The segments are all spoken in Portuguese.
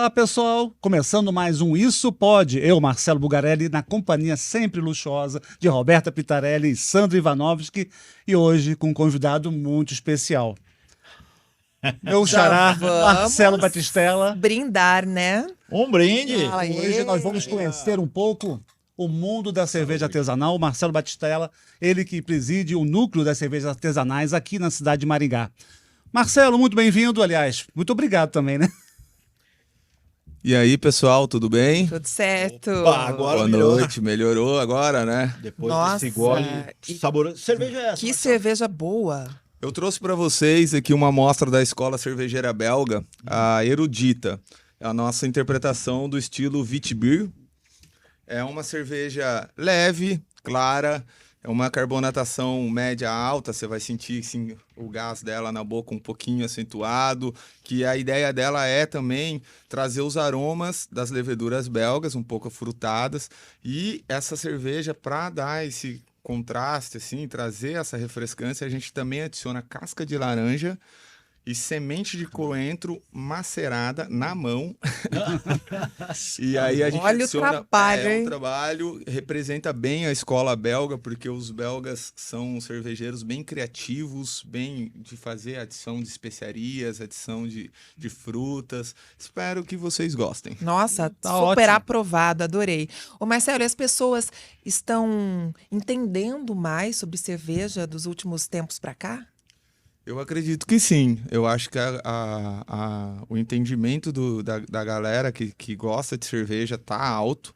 Olá, pessoal! Começando mais um Isso Pode. Eu, Marcelo Bugarelli, na companhia sempre luxuosa de Roberta Pitarelli e Sandro Ivanovski, e hoje com um convidado muito especial. Meu xará, Marcelo Batistella. Brindar, né? Um brinde! Hoje nós vamos conhecer um pouco o mundo da cerveja artesanal. O Marcelo Batistella, ele que preside o núcleo das cervejas artesanais aqui na cidade de Maringá. Marcelo, muito bem-vindo, aliás. Muito obrigado também, né? E aí, pessoal, tudo bem? Tudo certo. Opa, agora Boa noite, melhorou agora, né? Depois Nossa, desse gole e- saboroso. Cerveja é essa? Que Marcelo? cerveja boa. Eu trouxe para vocês aqui uma amostra da Escola Cervejeira Belga, a Erudita. É a nossa interpretação do estilo Witbier. É uma cerveja leve, clara, é uma carbonatação média alta, você vai sentir sim, o gás dela na boca um pouquinho acentuado, que a ideia dela é também trazer os aromas das leveduras belgas, um pouco afrutadas, e essa cerveja, para dar esse contraste, assim, trazer essa refrescância, a gente também adiciona casca de laranja e semente de coentro macerada na mão. E aí a gente Olha o adiciona, trabalho, um hein? trabalho, representa bem a escola belga, porque os belgas são cervejeiros bem criativos, bem de fazer adição de especiarias, adição de frutas. Espero que vocês gostem. Nossa, Tá super ótimo. aprovado, adorei. Ô Marcelo, e as pessoas estão entendendo mais sobre cerveja dos últimos tempos pra cá? Eu acredito que sim. Eu acho que o entendimento da galera que gosta de cerveja tá alto.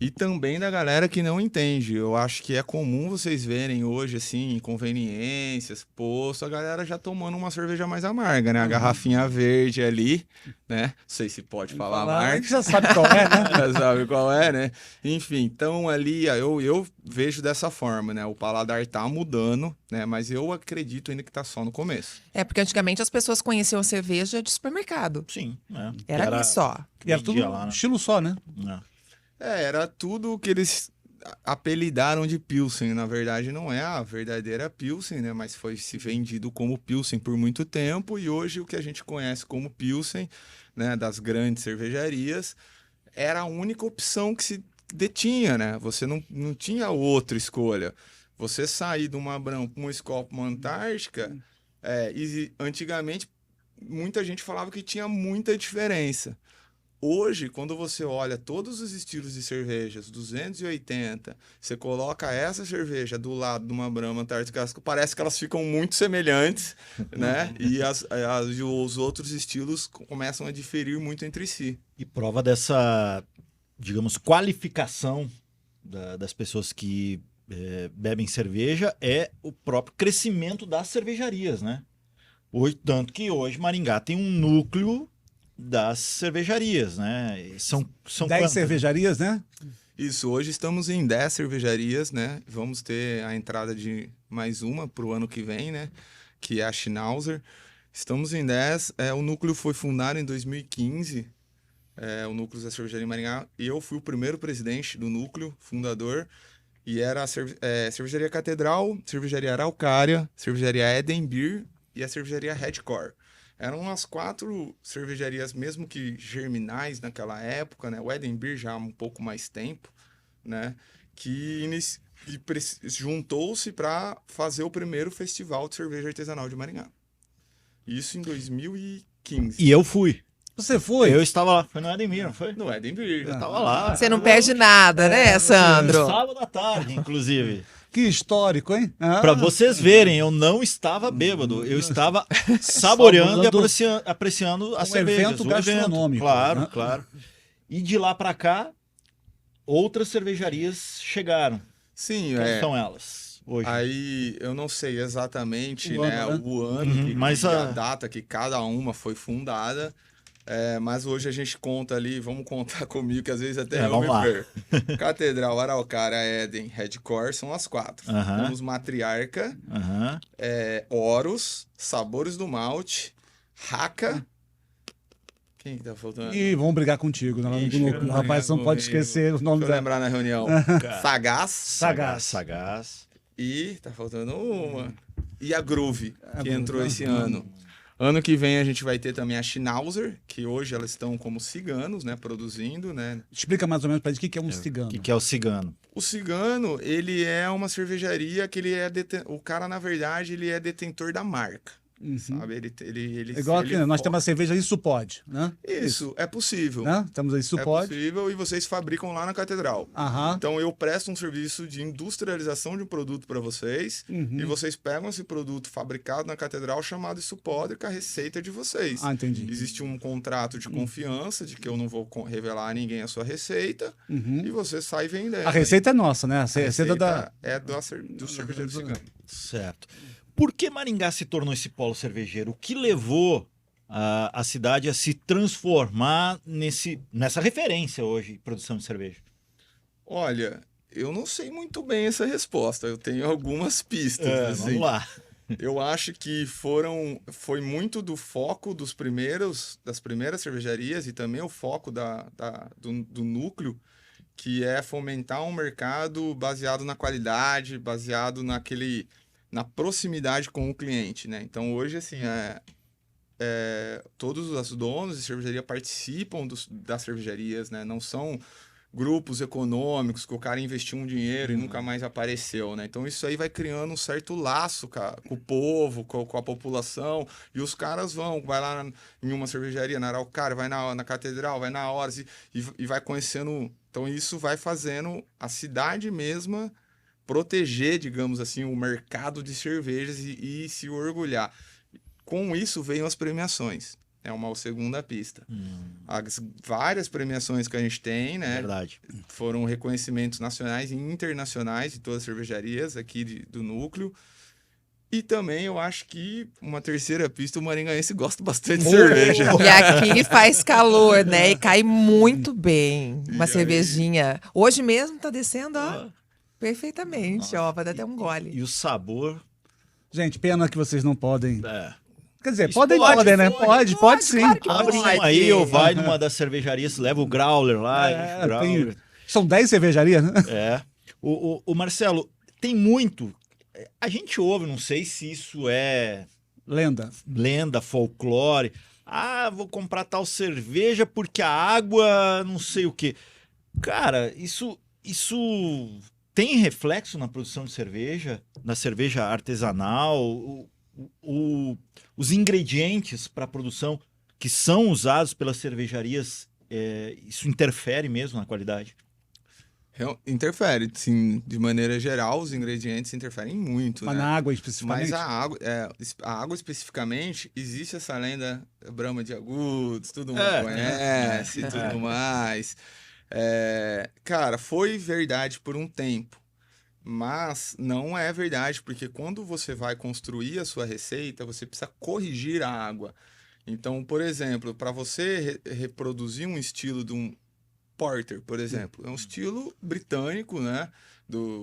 E também da galera que não entende. Eu acho que é comum vocês verem hoje, assim, inconveniências, posto, a galera já tomando uma cerveja mais amarga, né? A garrafinha verde ali, né? Não sei se pode falar a A marca. gente já sabe qual é, né? Já sabe qual é, né? Enfim, então ali eu vejo dessa forma, né? O paladar tá mudando, né? Mas eu acredito ainda que tá só no começo. É, porque antigamente as pessoas conheciam a cerveja de supermercado. Sim, né? Era ali só. E era tudo vendia lá, né? estilo só, né? Não. Era tudo que eles apelidaram de Pilsen. Na verdade, não é a verdadeira Pilsen, né? Mas foi se vendido como Pilsen por muito tempo. E hoje o que a gente conhece como Pilsen, né? Das grandes cervejarias, era a única opção que se detinha, né? Você não tinha outra escolha. Você sair de uma Brahma para uma Skol para uma Antártica, e antigamente muita gente falava que tinha muita diferença. Hoje, quando você olha todos os estilos de cervejas, 280, você coloca essa cerveja do lado de uma Brahma Antártica, parece que elas ficam muito semelhantes, né? E os outros estilos começam a diferir muito entre si. E prova dessa, digamos, qualificação das pessoas que bebem cerveja é o próprio crescimento das cervejarias, né? Hoje, tanto que hoje Maringá tem um núcleo das cervejarias, né? E São 10 quantas? cervejarias, né? Isso, hoje estamos em 10 cervejarias, né? Vamos ter a entrada de mais uma para o ano que vem, né? Que é a Schnauzer. Estamos em 10. O núcleo foi fundado em 2015, o núcleo da cervejaria em Maringá. E eu fui o primeiro presidente do núcleo, fundador. E era a cervejaria Catedral, cervejaria Araucária, cervejaria Eden Beer e a cervejaria Redcore. Eram as 4 cervejarias, mesmo que germinais naquela época, né? O Eden Beer já há um pouco mais tempo, né? Que juntou-se para fazer o primeiro festival de cerveja artesanal de Maringá. Isso em 2015. E eu fui. Você foi? Eu estava lá. Foi no Edmir, não foi? No Eden Beer. Eu estava lá. Você não perde nada, né, Sandro? Sábado à tarde, inclusive. Que histórico, hein? Ah, Para vocês verem, eu não estava bêbado. Eu estava saboreando e apreciando as cervejas. evento gastronômico, Claro, né? claro. E de lá para cá, outras cervejarias chegaram. Sim, Quem são elas hoje? Aí eu não sei exatamente, O né, ano, né? o ano mas e a data que cada uma foi fundada. Mas hoje a gente conta ali, vamos contar comigo, que às vezes até eu vamos me lá. perco. Catedral, Araucária, Eden, Redcore são as 4. Aham. Temos Matriarca, Aham. Horus, Sabores do Malte, Raca. Quem que tá faltando? E vão brigar contigo, né? Ixi, No rapaz, você não pode esquecer o nome Deixa eu da... lembrar na reunião. Sagaz. Sagaz. E tá faltando uma. E a Groove, que entrou esse ano. Ano que vem a gente vai ter também a Schnauzer, que hoje elas estão como ciganos, né, produzindo, né. Explica mais ou menos pra gente o que é um cigano. O que é o cigano? O cigano, ele é uma cervejaria que ele é o cara, na verdade, ele é detentor da marca. Sabe? Ele É igual aqui, né? Nós pode. temos a cerveja Isso Pode, né? Isso, é possível. Né? Temos a Isso É Pode. possível e vocês fabricam lá na catedral. Aham. Então eu presto um serviço de industrialização de um produto para vocês e vocês pegam esse produto fabricado na catedral chamado Isso Pode com a receita de vocês. Ah, entendi. Existe um contrato de confiança de que eu não vou revelar a ninguém a sua receita e você sai vendendo. A receita é nossa, né? A A receita da... é do cervejeiro cigano. Certo. Por que Maringá se tornou esse polo cervejeiro? O que levou a cidade a se transformar nessa referência hoje, produção de cerveja? Olha, eu não sei muito bem essa resposta. Eu tenho algumas pistas. assim. Vamos lá. Eu acho que foi muito do foco das primeiras cervejarias e também o foco do núcleo, que é fomentar um mercado baseado na qualidade, baseado na proximidade com o cliente, né? Então hoje, assim, todos os donos de cervejaria participam das cervejarias, né? Não são grupos econômicos que o cara investiu um dinheiro e nunca mais apareceu, né? Então isso aí vai criando um certo laço com o povo, com a população, e os caras vai lá em uma cervejaria, na Araucária, vai na Catedral, vai na Horas e vai conhecendo. Então isso vai fazendo a cidade mesma proteger, digamos assim, o mercado de cervejas e se orgulhar. Com isso veio as premiações. É uma segunda pista. As várias premiações que a gente tem, né? Verdade. Foram reconhecimentos nacionais e internacionais de todas as cervejarias aqui do núcleo. E também eu acho que uma terceira pista, o maringaense gosta bastante de cerveja. E aqui faz calor, né? E cai muito bem. Uma cervejinha. Hoje mesmo tá descendo, ó. Perfeitamente, ó. Vai dar até um gole. E o sabor... Gente, pena que vocês não podem... É. Quer dizer, Isso podem, né? Pode sim. claro que Abre pode. um aí ou vai numa das cervejarias, leva o growler lá. É, growler. São 10 cervejarias, né? É. O Marcelo, tem muito... A gente ouve, não sei se isso é Lenda. folclore. Ah, vou comprar tal cerveja porque a água não sei o quê. Cara, isso tem reflexo na produção de cerveja, na cerveja artesanal, os ingredientes para a produção que são usados pelas cervejarias, isso interfere mesmo na qualidade? Interfere, sim, de maneira geral, os ingredientes interferem muito, Mas né? na água especificamente? Mas a água especificamente, existe essa lenda Brahma de Agudos, todo mundo conhece e tudo mais. Cara, foi verdade por um tempo, mas não é verdade, porque quando você vai construir a sua receita, você precisa corrigir a água. Então, por exemplo, para você reproduzir um estilo de um Porter, por exemplo, é um estilo britânico, né?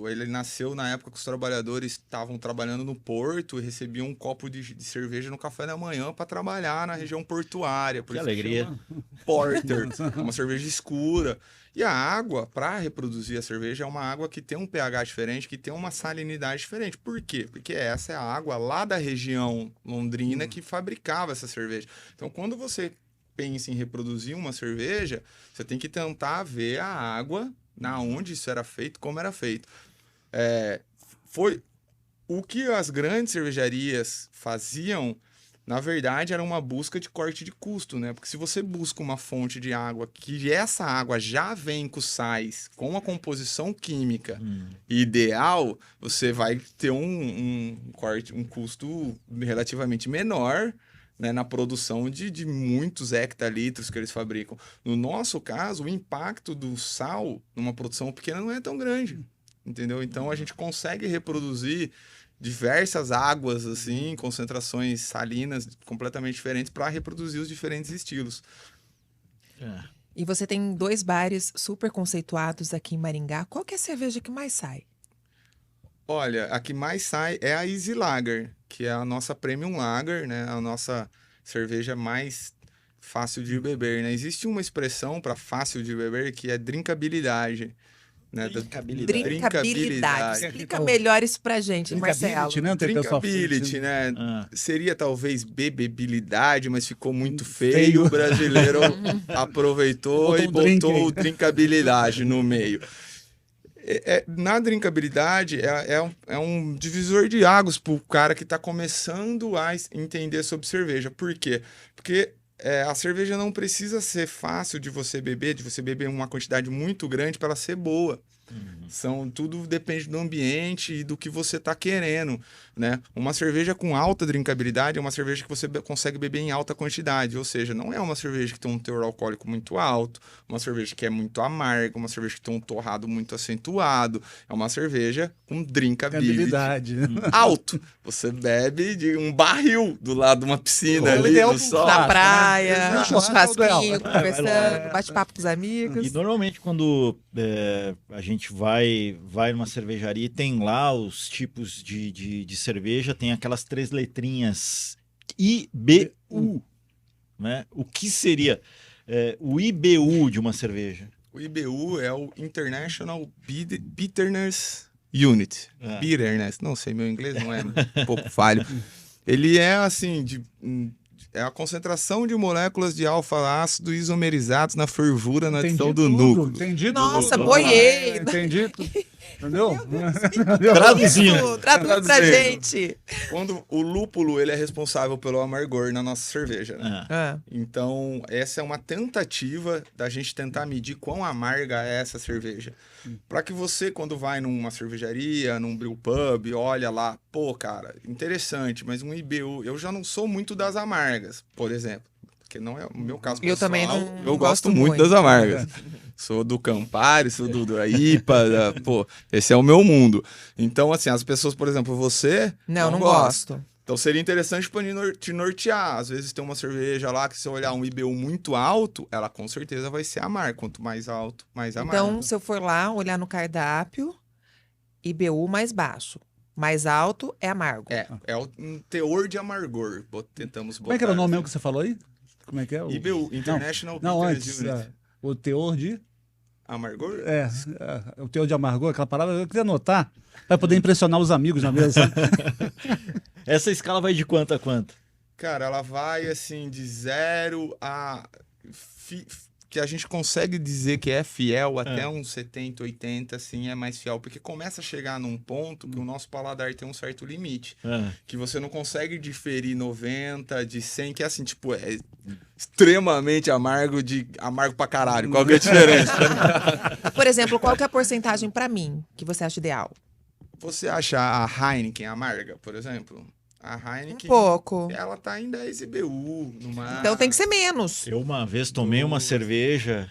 Ele nasceu na época que os trabalhadores estavam trabalhando no porto e recebiam um copo de cerveja no café da manhã para trabalhar na região portuária. Por Que isso alegria. chama Porter, uma cerveja escura. E a água, para reproduzir a cerveja, é uma água que tem um pH diferente, que tem uma salinidade diferente. Por quê? Porque essa é a água lá da região londrina que fabricava essa cerveja. Então, quando você pensa em reproduzir uma cerveja, você tem que tentar ver a água, na onde isso era feito, como era feito. Foi o que as grandes cervejarias faziam, na verdade, era uma busca de corte de custo, né? Porque se você busca uma fonte de água que essa água já vem com sais, com a composição química ideal, você vai ter um custo relativamente menor, né, na produção de muitos hectolitros que eles fabricam. No nosso caso, o impacto do sal numa produção pequena não é tão grande, entendeu? Então a gente consegue reproduzir diversas águas, assim, concentrações salinas completamente diferentes para reproduzir os diferentes estilos. E você tem 2 bares super conceituados aqui em Maringá. Qual que é a cerveja que mais sai? Olha, a que mais sai é a Easy Lager, que é a nossa Premium Lager, né? A nossa cerveja mais fácil de beber, né? Existe uma expressão para fácil de beber que é drinkabilidade. né? Drinkabilidade. Explica melhor isso pra gente, Marcelo. Drinkability, né? Tem pessoal Drinkability, né? Ah. Seria talvez bebebilidade, mas ficou muito feio. Feio. O brasileiro aproveitou Botou e um drink botou aí. o drinkabilidade no meio. Na drinkabilidade, é um divisor de águas para o cara que está começando a entender sobre cerveja. Por quê? Porque a cerveja não precisa ser fácil de você beber uma quantidade muito grande para ela ser boa. Tudo depende do ambiente e do que você está querendo, né? Uma cerveja com alta drinkabilidade é uma cerveja que você consegue beber em alta quantidade, ou seja, não é uma cerveja que tem um teor alcoólico muito alto, uma cerveja que é muito amarga, uma cerveja que tem um torrado muito acentuado, é uma cerveja com drinkability Habilidade. alto. Você bebe de um barril do lado de uma piscina ali ideal no com sol. Na praia, né? um Churrasco churrasquinho, dela. conversando, bate-papo com os amigos. E normalmente quando a gente vai numa cervejaria e tem lá os tipos de cerveja, tem aquelas 3 letrinhas IBU, né? O que seria o IBU de uma cerveja? O IBU é o International Bitterness Unit. Bitterness, não sei, meu inglês não é um pouco falho. Ele é assim, é a concentração de moléculas de alfa-ácido isomerizados na fervura na adição do núcleo. Entendi Nossa, tudo. boiei. Entendi tudo. Entendeu? Traduzindo. Traduz pra Traduzindo. gente. Quando o lúpulo ele é responsável pelo amargor na nossa cerveja, né? Ah. Então, essa é uma tentativa da gente tentar medir quão amarga é essa cerveja. Para que você, quando vai numa cervejaria, num brew pub, olha lá, pô, cara, interessante, mas um IBU, eu já não sou muito das amargas, por exemplo. Porque não é o meu caso Eu pessoal. também não Eu gosto gosto muito muito. das amargas. Sou do Campari, sou da IPA, pô, esse é o meu mundo. Então, assim, as pessoas, por exemplo, você... Não gosta. gosto. Então seria interessante para te nortear. Às vezes tem uma cerveja lá que se eu olhar um IBU muito alto, ela com certeza vai ser amarga. Quanto mais alto, mais amarga. Então, se eu for lá olhar no cardápio, IBU mais baixo. Mais alto é amargo. É um teor de amargor. Tentamos botar. Como é que era o nome mesmo assim. que você falou aí? Como é que é? IBU, International Não, Bitterness antes. Unit. O teor de... Amargor? o teor de amargor, aquela palavra, eu queria anotar para poder impressionar os amigos na mesa. Essa escala vai de quanto a quanto? Cara, ela vai assim de 0 a... que a gente consegue dizer que é fiel até uns 70, 80, assim, é mais fiel. Porque começa a chegar num ponto que o nosso paladar tem um certo limite. Que você não consegue diferir 90 de 100, que é assim, tipo, é extremamente amargo de amargo pra caralho. Qual que é a diferença? Por exemplo, qual que é a porcentagem pra mim que você acha ideal? Você acha a Heineken amarga, por exemplo? A Um Heineken, pouco. ela tá em 10 IBU. Então tem que ser menos. Eu uma vez tomei uma cerveja,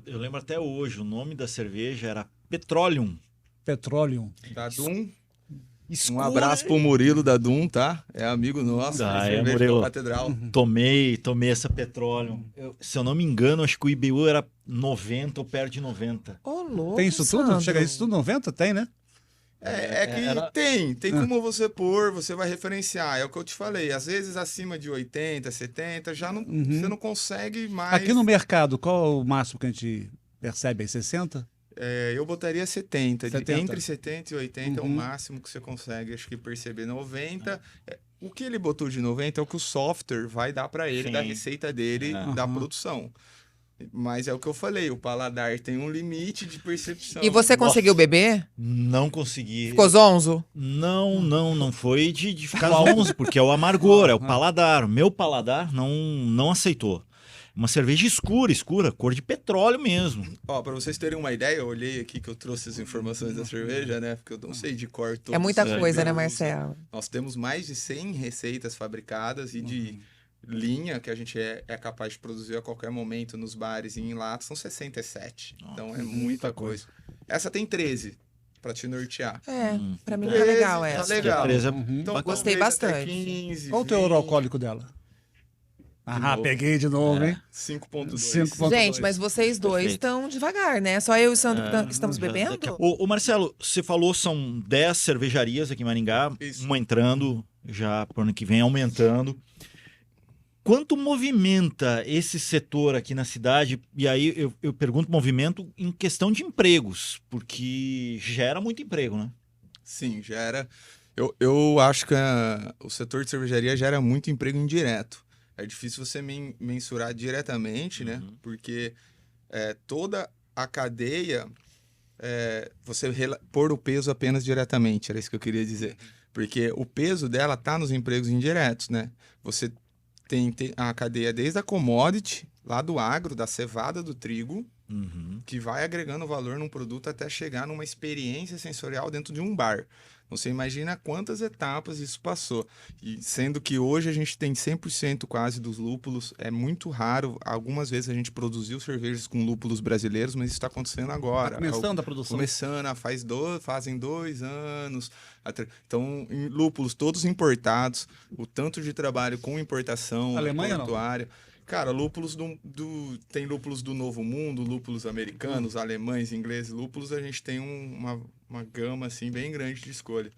eu lembro até hoje, o nome da cerveja era Petroleum. Petróleo. Da Dum. Escura. Um abraço pro Murilo da Dum, tá? É amigo nosso. Ah, fez cerveja Murilo. da Catedral. Tomei essa Petroleum. Se eu não me engano, acho que o IBU era 90 ou perto de 90. Ô, louco, Tem isso tudo? Sandro. Chega isso tudo 90? Tem, né? Tem como você pôr, você vai referenciar. É o que eu te falei. Às vezes acima de 80, 70, já não, você não consegue mais. Aqui no mercado, qual é o máximo que a gente percebe aí? 60? Eu botaria 70. 70. Entre 70 e 80 é o máximo que você consegue, acho que perceber. 90. O que ele botou de 90 é o que o software vai dar para ele, Sim. da receita dele, da produção. Mas é o que eu falei, o paladar tem um limite de percepção. E você conseguiu beber? Não consegui. Ficou zonzo? Não foi de ficar zonzo, porque é o amargor, é o paladar. O meu paladar não aceitou. Uma cerveja escura, cor de petróleo mesmo. Ó, pra vocês terem uma ideia, eu olhei aqui que eu trouxe as informações da cerveja, né? Porque eu não sei de cor todos É muita os coisa, né, IBUs. Marcelo? Nós temos mais de 100 receitas fabricadas e de linha que a gente é capaz de produzir a qualquer momento nos bares e em latas, são 67. Então é muita coisa. Essa tem 13, pra te nortear. Pra mim tá legal Tá essa. legal. A 13 é Então, Gostei talvez até bastante. 15, Qual o teor 20, alcoólico dela? novo. Peguei de novo, hein? 5.2. 5.2. Gente, mas vocês dois Perfeito. estão devagar, né? Só eu e o Sandro que estamos bebendo? Ô, Marcelo, você falou são 10 cervejarias aqui em Maringá, Isso. uma entrando, já pro ano que vem aumentando. quanto movimenta esse setor aqui na cidade? E aí eu pergunto movimento em questão de empregos, porque gera muito emprego, né? Sim, gera. Eu acho que o setor de cervejaria gera muito emprego indireto. É difícil você mensurar diretamente, né? Porque toda a cadeia, você pôr o peso apenas diretamente, era isso que eu queria dizer. Porque o peso dela está nos empregos indiretos, né? Você tem a cadeia desde a commodity, lá do agro, da cevada do trigo, que vai agregando valor num produto até chegar numa experiência sensorial dentro de um bar. Você imagina quantas etapas isso passou. E sendo que hoje a gente tem 100% quase dos lúpulos, é muito raro. Algumas vezes a gente produziu cervejas com lúpulos brasileiros, mas isso está acontecendo agora. Tá começando a produção. Começando, fazem 2 anos. Então, em lúpulos todos importados, o tanto de trabalho com importação, Alemanha portuária. Cara, lúpulos tem lúpulos do Novo Mundo, lúpulos americanos, alemães, ingleses, lúpulos, a gente tem uma gama assim bem grande de escolha.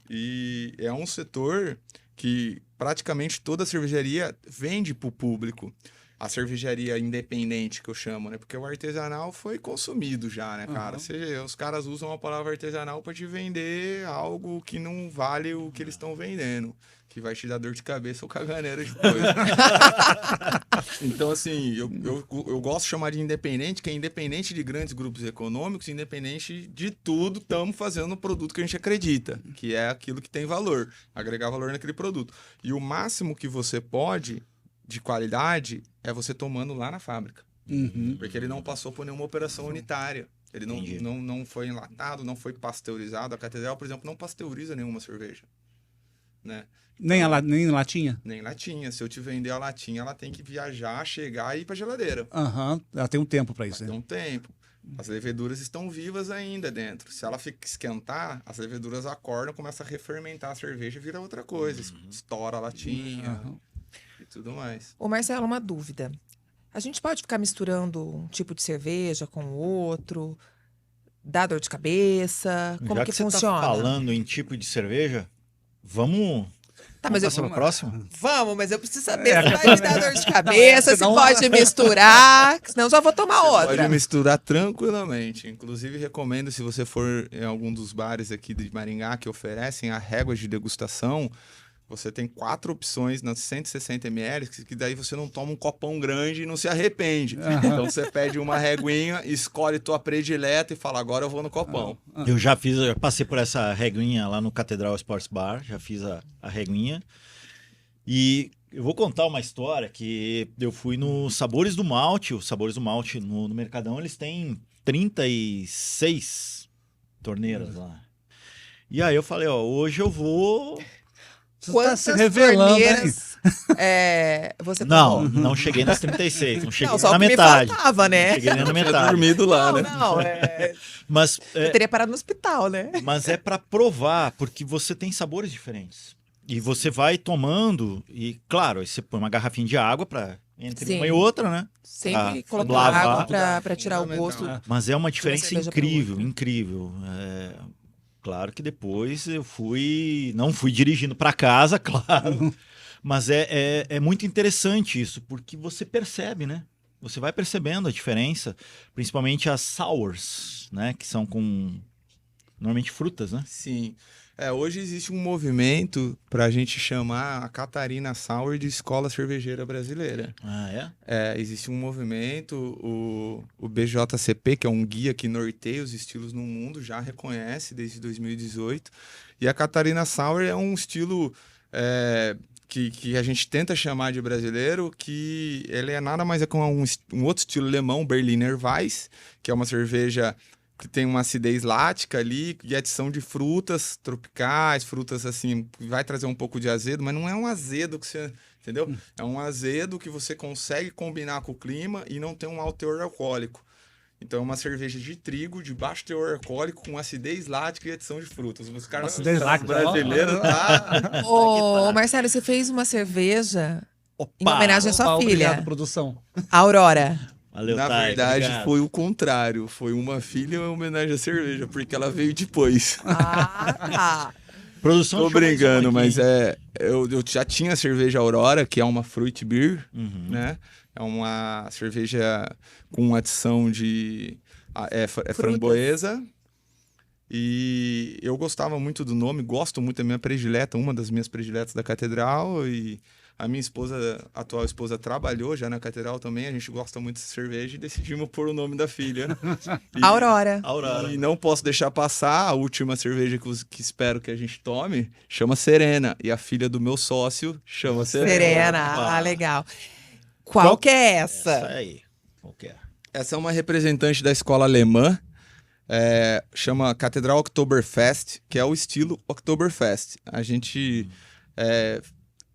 E é um setor que praticamente toda a cervejaria vende para o público. A cervejaria independente, que eu chamo, né? Porque o artesanal foi consumido já, né, cara? Os caras usam a palavra artesanal para te vender algo que não vale o que eles estão vendendo, que vai te dar dor de cabeça ou caganeira depois. Então, assim, eu gosto de chamar de independente, que é independente de grandes grupos econômicos, independente de tudo, estamos fazendo o produto que a gente acredita, que é aquilo que tem valor, agregar valor naquele produto. E o máximo que você pode de qualidade é você tomando lá na fábrica. Porque ele não passou por nenhuma operação unitária. Ele não foi enlatado, não foi pasteurizado. A Catedral, por exemplo, não pasteuriza nenhuma cerveja. Né? Nem latinha? Nem latinha. Se eu te vender a latinha, ela tem que viajar, chegar e ir para geladeira. Ela tem um tempo para isso. Tem um tempo. As leveduras estão vivas ainda dentro. Se ela fica esquentar, as leveduras acordam, começa a refermentar a cerveja e vira outra coisa. Estoura a latinha e tudo mais. Ô Marcelo, uma dúvida. A gente pode ficar misturando um tipo de cerveja com o outro? Dá dor de cabeça? Como Já que você funciona? tá falando em tipo de cerveja, vamos... Tá, mas passar pra próxima? Vamos, mas eu preciso saber se vai me dar dor de cabeça, se pode misturar, senão eu já vou tomar outra. Pode misturar tranquilamente. Inclusive, recomendo, se você for em algum dos bares aqui de Maringá que oferecem a régua de degustação, você tem 4 opções nas 160 ml, que daí você não toma um copão grande e não se arrepende. Então você pede uma reguinha, escolhe tua predileta e fala, agora eu vou no copão. Eu já passei por essa reguinha lá no Catedral Sports Bar, já fiz a reguinha. E eu vou contar uma história que eu fui no Sabores do Malte. Os Sabores do Malte no Mercadão, eles têm 36 torneiras lá. E aí eu falei, hoje eu vou... Quantas tá se revelando, torneiras você Não, tomou? não cheguei nas 36, não cheguei Não, só na o que metade. me faltava, né? Não cheguei nem na Tinha metade. dormido lá, né? Não, Mas eu teria parado no hospital, né? Mas é para provar, porque você tem sabores diferentes. E você vai tomando, e claro, aí você põe uma garrafinha de água entre Sim. uma e outra, né? Sempre Pra colocar lavar. água pra tirar o gosto. Mas é uma diferença cerveja pra incrível, outra. incrível. Claro que depois eu não fui dirigindo para casa, claro. Mas é muito interessante isso, porque você percebe, né? Você vai percebendo a diferença, principalmente as sours, né? Que são com, normalmente, frutas, né? Sim. Hoje existe um movimento para a gente chamar a Catarina Sour de escola cervejeira brasileira. Ah, é? Existe um movimento, o BJCP, que é um guia que norteia os estilos no mundo, já reconhece desde 2018. E a Catarina Sour é um estilo que a gente tenta chamar de brasileiro, que ele é nada mais como um outro estilo alemão, Berliner Weiss, que é uma cerveja que tem uma acidez lática ali e adição de frutas tropicais, frutas assim, vai trazer um pouco de azedo, mas não é um azedo que você... Entendeu? É um azedo que você consegue combinar com o clima e não tem um alto teor alcoólico. Então é uma cerveja de trigo, de baixo teor alcoólico, com acidez lática e adição de frutas. Os caras Acidez lática, brasileiros... Ô, Marcelo, você fez uma cerveja em homenagem à sua filha, Obrigado, produção. Aurora. Valeu, Na Thay, verdade, obrigado. foi o contrário. Foi uma filha em homenagem à cerveja, porque ela veio depois. Ah, tá. Produção Tô de mais uma brincando, aqui, mas hein? eu já tinha a cerveja Aurora, que é uma fruit beer, Uhum. né? É uma cerveja com adição de framboesa. E eu gostava muito do nome, gosto muito da minha predileta, uma das minhas prediletas da Catedral. E a minha atual esposa, trabalhou já na Catedral também. A gente gosta muito de cerveja e decidimos pôr o nome da filha. Aurora. Aurora. E não posso deixar passar a última cerveja que espero que a gente tome, chama Serena. E a filha do meu sócio chama Serena. Serena. Opa. Ah, legal. Qual que é essa? Essa aí. Qual que é? Essa é uma representante da escola alemã, chama Catedral Oktoberfest, que é o estilo Oktoberfest. A gente...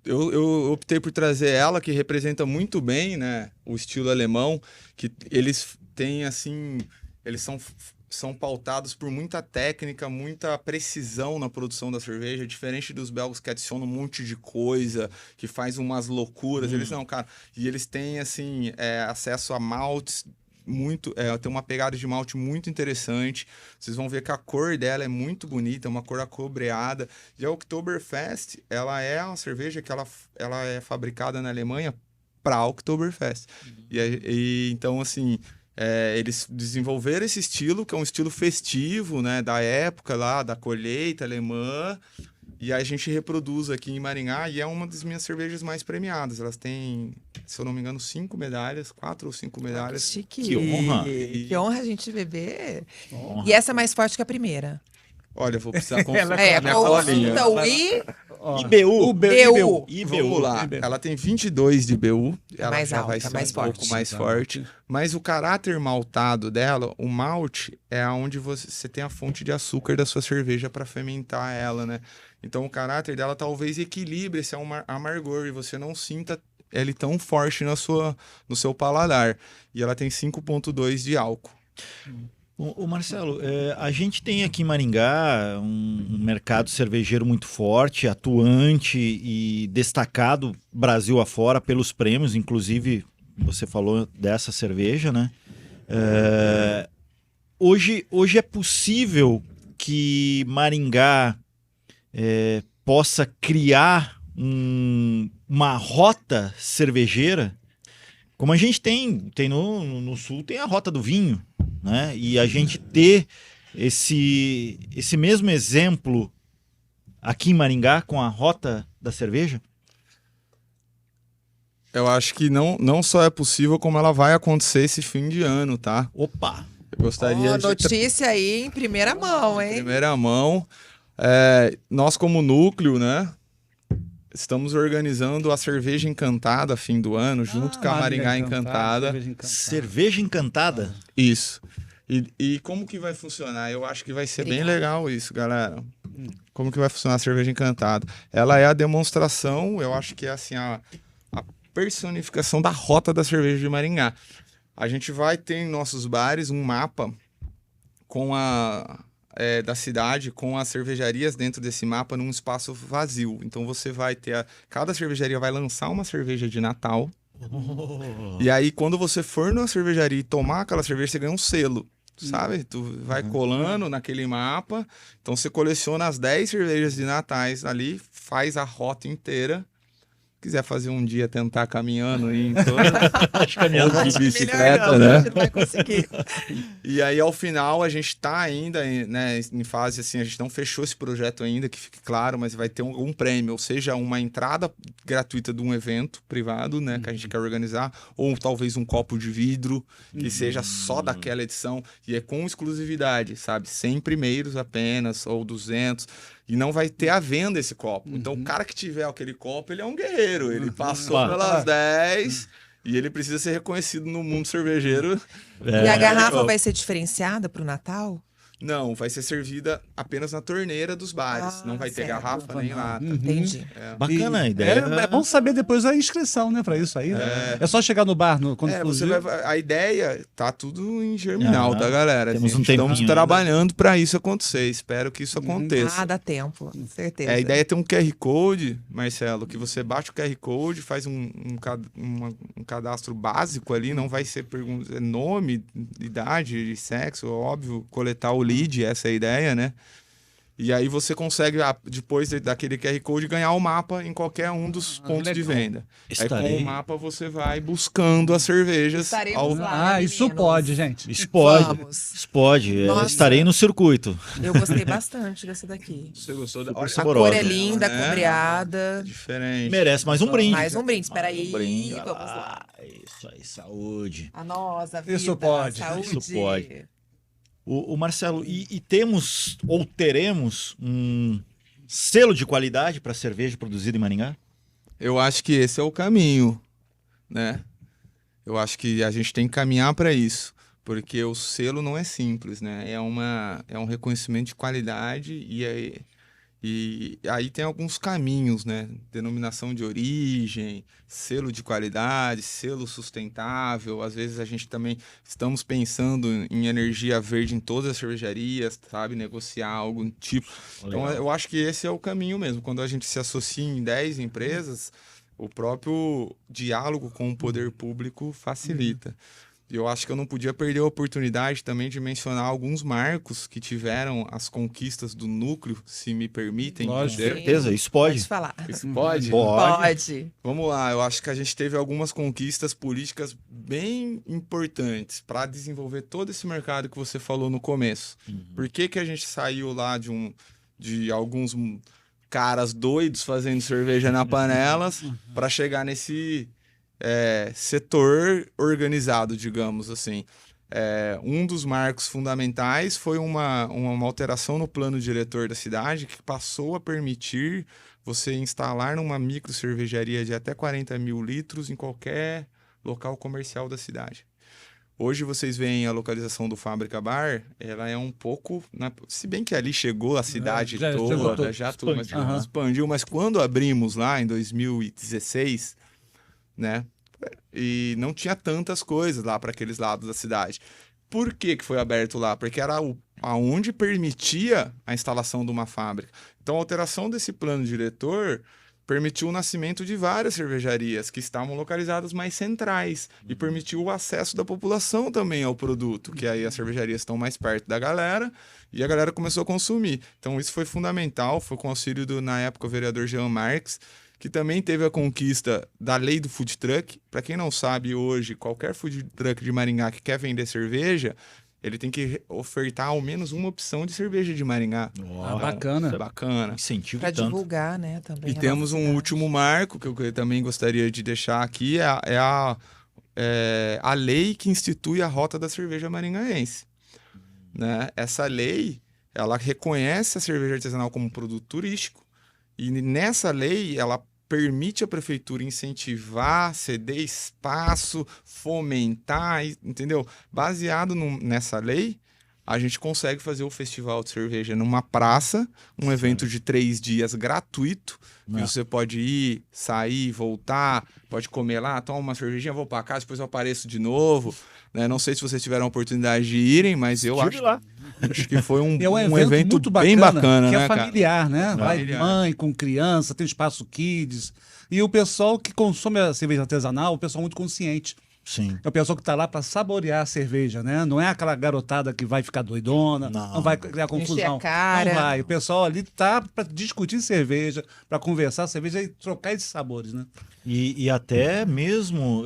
eu optei por trazer ela, que representa muito bem, né, o estilo alemão, que eles têm, assim... Eles são pautados por muita técnica, muita precisão na produção da cerveja, diferente dos belgas que adicionam um monte de coisa, que faz umas loucuras. Eles não, cara. E eles têm, assim, acesso a maltes muito... tem uma pegada de malte muito interessante. Vocês vão ver que a cor dela é muito bonita, é uma cor acobreada. E a Oktoberfest, ela é uma cerveja que ela é fabricada na Alemanha para a Oktoberfest. Então, assim... eles desenvolveram esse estilo, que é um estilo festivo, né, da época lá, da colheita alemã, e a gente reproduz aqui em Maringá, e é uma das minhas cervejas mais premiadas. Elas têm, se eu não me engano, 5 medalhas, 4 ou 5 medalhas. Chique. Que honra. Que honra a gente beber. Honra. E essa é mais forte que a primeira. Olha, eu vou precisar consultar É, minha o colinha. IBU. BU. Vamos lá, ela tem 22 de BU, ela mais já alta, vai ser mais um pouco forte. mais forte, mas o caráter maltado dela, o malte, é onde você tem a fonte de açúcar da sua cerveja para fermentar ela, né? Então o caráter dela talvez equilibre esse amargor e você não sinta ele tão forte no seu paladar. E ela tem 5,2 de álcool. O Marcelo, a gente tem aqui em Maringá um mercado cervejeiro muito forte, atuante e destacado Brasil afora pelos prêmios, inclusive você falou dessa cerveja, né? Hoje é possível que Maringá possa criar uma rota cervejeira, como a gente tem no sul, tem a rota do vinho, né? E a gente ter esse mesmo exemplo aqui em Maringá com a rota da cerveja? Eu acho que não só é possível, como ela vai acontecer esse fim de ano, tá? Opa! Eu gostaria de... Notícia aí em primeira mão, hein? Primeira mão. Nós, como núcleo, né? Estamos organizando a Cerveja Encantada fim do ano, junto com a Maringá Encantada. Cerveja Encantada? Isso. E como que vai funcionar? Eu acho que vai ser bem legal isso, galera. Como que vai funcionar a Cerveja Encantada? Ela é a demonstração, eu acho que é assim, a personificação da rota da cerveja de Maringá. A gente vai ter em nossos bares um mapa com da cidade, com as cervejarias dentro desse mapa num espaço vazio. Então você vai ter... Cada cervejaria vai lançar uma cerveja de Natal. E aí, quando você for na cervejaria e tomar aquela cerveja, você ganha um selo, sabe? Tu vai colando naquele mapa. Então você coleciona as 10 cervejas de natais ali, faz a rota inteira. Se quiser fazer um dia, tentar caminhando em ou de bicicleta, né? A gente vai conseguir. E aí, ao final, a gente está ainda, né, em fase assim, a gente não fechou esse projeto ainda, que fique claro, mas vai ter um prêmio, ou seja, uma entrada gratuita de um evento privado, né, que a gente quer organizar, ou talvez um copo de vidro, que seja só daquela edição, e é com exclusividade, sabe? 100 primeiros apenas, ou 200, e não vai ter à venda esse copo. Então, o cara que tiver aquele copo, ele é um guerreiro, ele passou pelas 10... E ele precisa ser reconhecido no mundo cervejeiro. E a garrafa vai ser diferenciada para o Natal? Não, vai ser servida apenas na torneira dos bares. Não vai ter certo. garrafa nem lata. Entendi. Bacana a ideia. É bom saber depois a inscrição, né, para isso aí. Né? É só chegar no bar quando Você surgir. a ideia tá tudo em germinal, tá, galera? Temos um Estamos tempinho trabalhando para isso acontecer. Espero que isso aconteça. Dá tempo, certeza. A ideia é ter um QR Code, Marcelo, que você bate o QR Code, faz um cadastro básico ali, não vai ser nome, idade, sexo, óbvio, coletar o lead, essa é a ideia, né? E aí você consegue, depois daquele QR Code, ganhar o mapa em qualquer um dos pontos de legal. venda. Aí com Estarei. o mapa você vai buscando as cervejas. Estaremos lá. né, Isso meninos? pode, gente. Isso pode. Vamos. Isso pode. Nossa. Estarei no circuito. Eu gostei bastante dessa daqui. Você gostou da Super A saborosa. cor é linda, né? cobreada. Diferente. Merece mais um brinde. Mais um brinde. Espera aí. Um brinde. Vai Vamos lá. Isso aí, saúde. A nossa vida. Isso pode. Saúde. Isso pode. O Marcelo, e temos ou teremos um selo de qualidade para cerveja produzida em Maringá? Eu acho que esse é o caminho, né? Eu acho que a gente tem que caminhar para isso, porque o selo não é simples, né? É um reconhecimento de qualidade e aí tem alguns caminhos, né? Denominação de origem, selo de qualidade, selo sustentável. Às vezes a gente também estamos pensando em energia verde em todas as cervejarias, sabe? Negociar algum tipo. Então eu acho que esse é o caminho mesmo. Quando a gente se associa em 10 empresas, o próprio diálogo com o poder público facilita. E eu acho que eu não podia perder a oportunidade também de mencionar alguns marcos que tiveram as conquistas do núcleo, se me permitem. Lógico. dizer. Certeza, isso pode. Pode falar. Isso pode? Pode. Vamos lá, eu acho que a gente teve algumas conquistas políticas bem importantes para desenvolver todo esse mercado que você falou no começo. Por que que a gente saiu lá de alguns caras doidos fazendo cerveja na panelas para chegar nesse setor organizado, digamos assim? Um dos marcos fundamentais foi uma alteração no plano diretor da cidade que passou a permitir você instalar numa micro cervejaria de até 40 mil litros em qualquer local comercial da cidade. Hoje vocês veem a localização do Fábrica Bar, ela é um pouco... Se bem que ali chegou a cidade já chegou toda, tudo. já tudo, mas Expandiu. expandiu. Mas quando abrimos lá em 2016, né? E não tinha tantas coisas lá para aqueles lados da cidade. Por que que foi aberto lá? Porque era aonde permitia a instalação de uma fábrica. Então, a alteração desse plano diretor permitiu o nascimento de várias cervejarias que estavam localizadas mais centrais e permitiu o acesso da população também ao produto, que aí as cervejarias estão mais perto da galera e a galera começou a consumir. Então, isso foi fundamental, foi com o auxílio do, na época, o vereador Jean Marques, que também teve a conquista da lei do food truck. Para quem não sabe, hoje, qualquer food truck de Maringá que quer vender cerveja, ele tem que ofertar ao menos uma opção de cerveja de Maringá. Bacana. Bacana. Incentivo Para tanto. divulgar, né, também. E a temos nossa um cidade. último marco que eu também gostaria de deixar aqui, a lei que institui a Rota da Cerveja Maringaense. Né? Essa lei, ela reconhece a cerveja artesanal como produto turístico e nessa lei ela permite a prefeitura incentivar, ceder espaço, fomentar, entendeu? Baseado nessa lei, a gente consegue fazer o festival de cerveja numa praça, um evento de 3 dias gratuito, que você pode ir, sair, voltar, pode comer lá, toma uma cervejinha, vou para casa, depois eu apareço de novo. Né? Não sei se vocês tiveram a oportunidade de irem, mas eu Estive lá. acho que foi um, E é um um evento, evento muito bem bacana, que né, é cara? familiar, né? Vai Familiar. mãe com criança, tem espaço kids. E o pessoal que consome a cerveja artesanal, é um pessoal muito consciente. Sim. É o pessoal que está lá para saborear a cerveja, né? Não é aquela garotada que vai ficar doidona, não vai criar confusão. a cara. Não vai. O pessoal ali tá para discutir cerveja, para conversar cerveja e trocar esses sabores, né? E até mesmo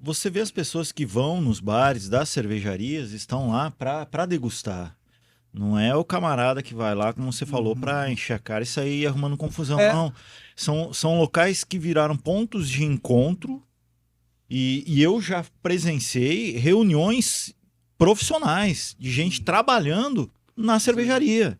você vê as pessoas que vão nos bares das cervejarias estão lá para degustar. Não é o camarada que vai lá, como você falou, para encher a cara e sair arrumando confusão. Não. São locais que viraram pontos de encontro e eu já presenciei reuniões profissionais de gente trabalhando na cervejaria.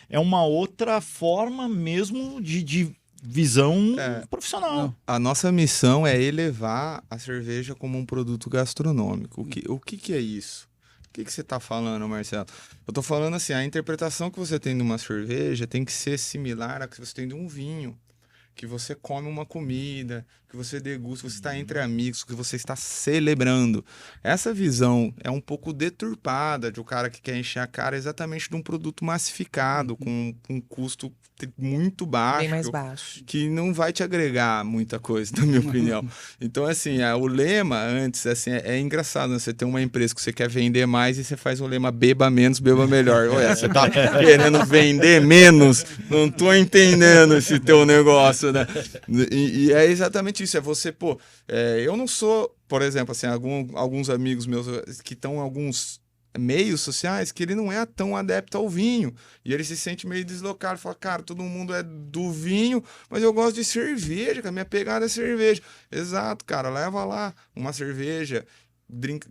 É uma outra forma mesmo de visão profissional. A nossa missão é elevar a cerveja como um produto gastronômico. O que é isso? O que você está falando, Marcelo? Eu estou falando assim, a interpretação que você tem de uma cerveja tem que ser similar à que você tem de um vinho. Que você come uma comida, que que você degusta, você está entre amigos, que você está celebrando. Essa visão é um pouco deturpada de um cara que quer encher a cara exatamente de um produto massificado, com um custo muito baixo. Bem mais baixo. Que não vai te agregar muita coisa, na minha opinião. Então, assim, o lema antes, assim, é engraçado, né? Você tem uma empresa que você quer vender mais e você faz o lema beba menos, beba melhor. Ué, você tá querendo vender menos? Não tô entendendo esse teu negócio, né? E é exatamente isso, é você, pô, eu não sou, por exemplo, assim, alguns amigos meus que estão em alguns meios sociais que ele não é tão adepto ao vinho e ele se sente meio deslocado, fala, cara, todo mundo é do vinho, mas eu gosto de cerveja, que a minha pegada é cerveja. Exato, cara, leva lá uma cerveja,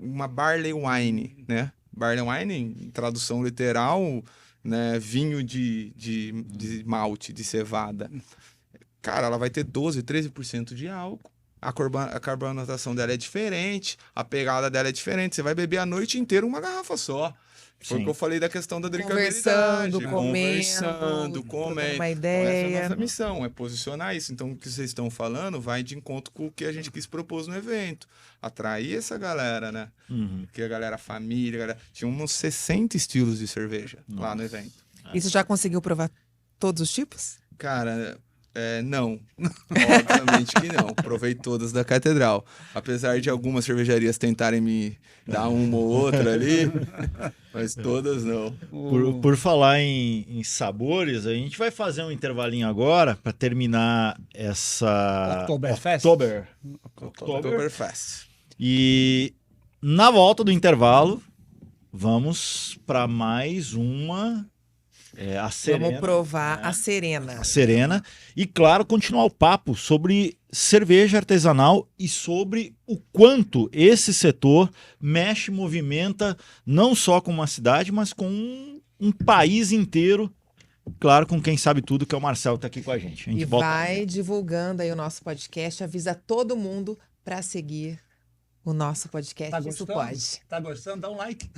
uma barley wine, né? Barley wine, em tradução literal, né? Vinho de malte, de cevada. Cara, ela vai ter 12, 13% de álcool. A carbonatação dela é diferente, a pegada dela é diferente. Você vai beber a noite inteira uma garrafa só. Foi o que eu falei da questão da drinkabilidade. Conversando, comendo. Uma Então, ideia. essa é a nossa missão, é posicionar isso. Então, o que vocês estão falando vai de encontro com o que a gente quis propor no evento. Atrair essa galera, né? Porque a galera família, tinha uns 60 estilos de cerveja lá no evento. E você já conseguiu provar todos os tipos? Cara, não. Obviamente que não. Provei todas da Catedral. Apesar de algumas cervejarias tentarem me dar uma ou outra ali, mas todas não. Por falar em sabores, a gente vai fazer um intervalinho agora para terminar essa Oktoberfest. Oktoberfest. E na volta do intervalo, vamos para mais uma. A Serena. Vamos provar a Serena. A Serena. E, claro, continuar o papo sobre cerveja artesanal e sobre o quanto esse setor mexe, movimenta, não só com uma cidade, mas com um país inteiro. Claro, com quem sabe tudo, que é o Marcelo, que está aqui com a gente. E vai divulgando aí o nosso podcast, avisa todo mundo para seguir o nosso podcast. Tá Isso gostando? pode. Tá gostando? Dá um like.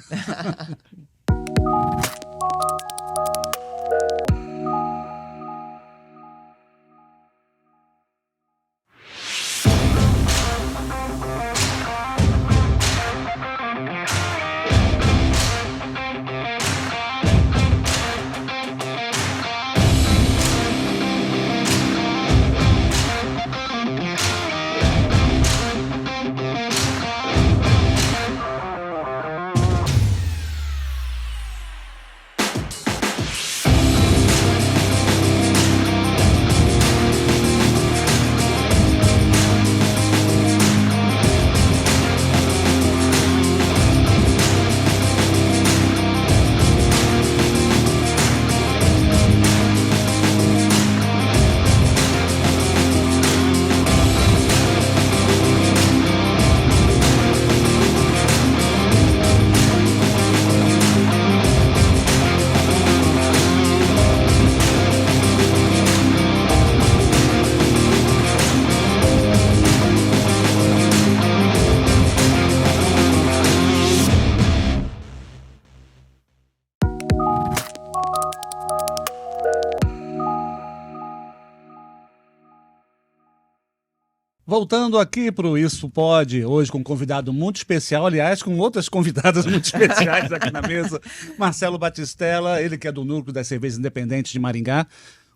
Voltando aqui para o Isso Pode, hoje com um convidado muito especial, aliás, com outras convidadas muito especiais aqui na mesa, Marcelo Batistella, ele que é do Núcleo das Cervejas Independentes de Maringá,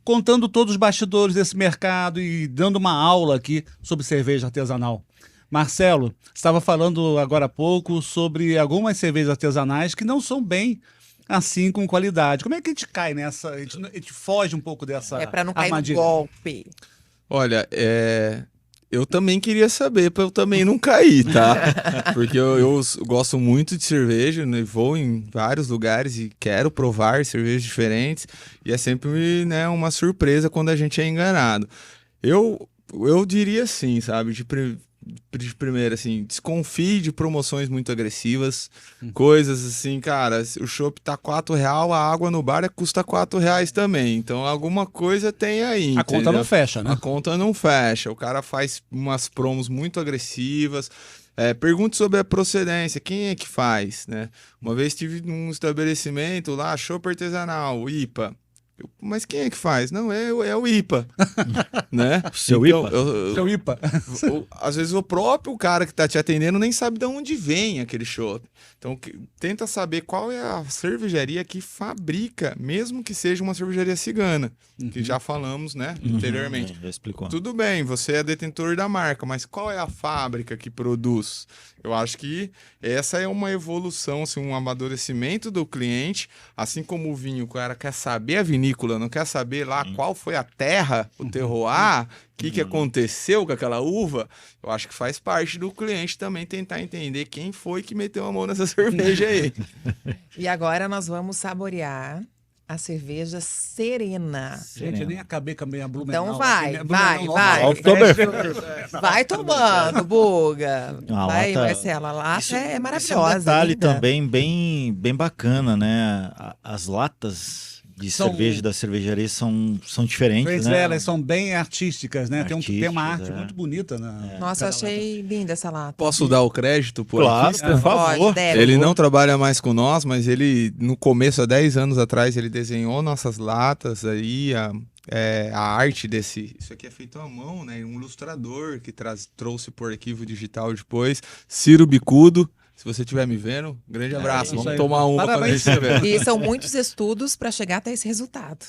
contando todos os bastidores desse mercado e dando uma aula aqui sobre cerveja artesanal. Marcelo, estava falando agora há pouco sobre algumas cervejas artesanais que não são bem assim com qualidade. Como é que a gente cai nessa? A gente foge um pouco dessa para não cair armadilha? no golpe. Olha, eu também queria saber para eu também não cair, tá? Porque eu gosto muito de cerveja, né? Vou em vários lugares e quero provar cervejas diferentes. E é sempre, né, uma surpresa quando a gente é enganado. Eu diria assim, sabe? De primeiro, assim, desconfie de promoções muito agressivas. Coisas assim, cara, o chopp tá R$4, a água no bar custa R$4 também. Então alguma coisa tem aí. A conta não fecha, né? A conta não fecha. O cara faz umas promos muito agressivas. Pergunte sobre a procedência, quem é que faz, né? Uma vez tive num estabelecimento lá, chopp artesanal, IPA. Mas quem é que faz? Não, é o IPA, né? Seu Então, IPA? Seu IPA. Às vezes o próprio cara que tá te atendendo nem sabe de onde vem aquele chopp. Então tenta saber qual é a cervejaria que fabrica, mesmo que seja uma cervejaria cigana, que já falamos, né, anteriormente. Já explicou. Tudo bem, você é detentor da marca, mas qual é a fábrica que produz? Eu acho que essa é uma evolução, assim, um amadurecimento do cliente, assim como o vinho, o cara quer saber a vinícola, não quer saber lá qual foi a terra, o terroir, o que aconteceu com aquela uva. Eu acho que faz parte do cliente também tentar entender quem foi que meteu a mão nessa cerveja aí. E agora nós vamos saborear a cerveja Serena. Gente, eu nem acabei com a minha Blumenau. Então vai, aqui, né? vai, Blumenau, vai. Oktoberfest. Vai tomando, Buga. A Vai, lata- Marcela. A lata Isso- é Isso é um maravilhosa. detalhe linda. também bem bacana, né? As latas de São- cerveja da cervejaria são diferentes, Pois né? é, elas são bem artísticas, né? Tem uma Artísticas, arte é. muito bonita. Né? Nossa, eu achei linda essa lata. Posso dar o crédito por Claro, aqui? por favor. Pode, deve. Ele não trabalha mais com nós, mas ele, no começo, há 10 anos atrás, ele desenhou nossas latas aí, a arte desse... Isso aqui é feito à mão, né? Um ilustrador que trouxe por arquivo digital depois. Ciro Bicudo, se você estiver me vendo, grande abraço. isso Vamos aí. tomar uma quando Parabéns. a gente se vê. E são muitos estudos para chegar até esse resultado.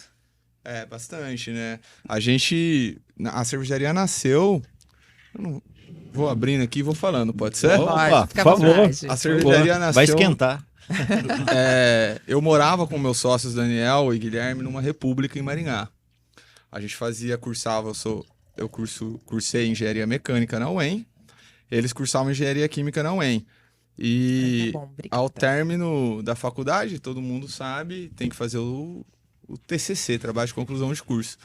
É, bastante, né? A cervejaria nasceu... Eu não vou abrindo aqui e vou falando, pode ser? Opa, Pode, fica à por favor. vontade. A cervejaria nasceu... Vai esquentar. Eu morava com meus sócios Daniel e Guilherme numa república em Maringá. A gente cursava, cursei engenharia mecânica na UEM, eles cursavam engenharia química na UEM. E Tá bom, obrigada. ao término da faculdade, todo mundo sabe, tem que fazer o TCC, trabalho de conclusão de curso.